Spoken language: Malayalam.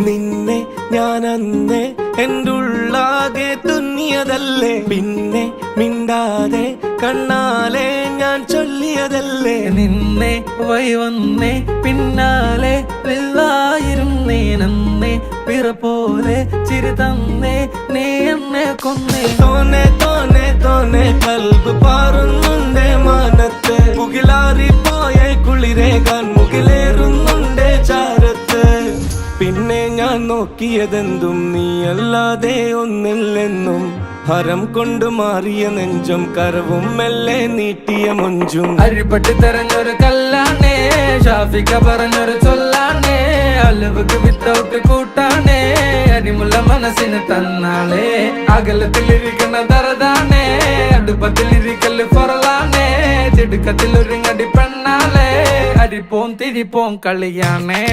നിന്നെ ഞാൻ അന്നേ എൻ്റെ ഉള്ളാകെ തുന്നിയതല്ലേ, പിന്നെ മിണ്ടാതെ കണ്ണാലെ ഞാൻ ചൊല്ലിയതല്ലേ. നിന്നെ വന്നേ പിന്നാലെ വെള്ളായിരുന്നേ നന്നേ പിറ പോലെ ചിരി തന്നേ നീ എന്നെ കൊന്നേ. തോനെ തോനെ തോനെ കൽബ് പാറുന്നുണ്ടേ മാനത്ത്, മുകിലാറിപ്പോയ കുളിരേകാൻ മുകിലേറുന്നുണ്ടേ ചാരത്ത്. പിന്നെ ഞാൻ നോക്കിയതെന്തും നീയല്ലാതെ ഒന്നില്ലെന്നും, ഹരം കൊണ്ട് മാറിയ നെഞ്ചും കരവും മെല്ലെ നീട്ടിയ മൊഞ്ചും. അരിപ്പട്ടി തെരഞ്ഞൊരു കല്ലാണേ, ഷാഫിക്ക പറഞ്ഞൊരു ചൊല്ലാണേ, അലവുക്ക് വിത്തൗട്ട് കൂട്ടാണേ, അരിമുള്ള മനസ്സിന് തന്നാളേ. അകലത്തിലിരിക്കുന്ന ദറതാണേ, അടുപ്പത്തിലിരിക്കല് ഫൊറലാണേ, തിടുക്കത്തിൽ ഒരുങ്ങടി പെണ്ണാളേ, അരിപ്പോം തിരിപ്പോം കളിയാണേ.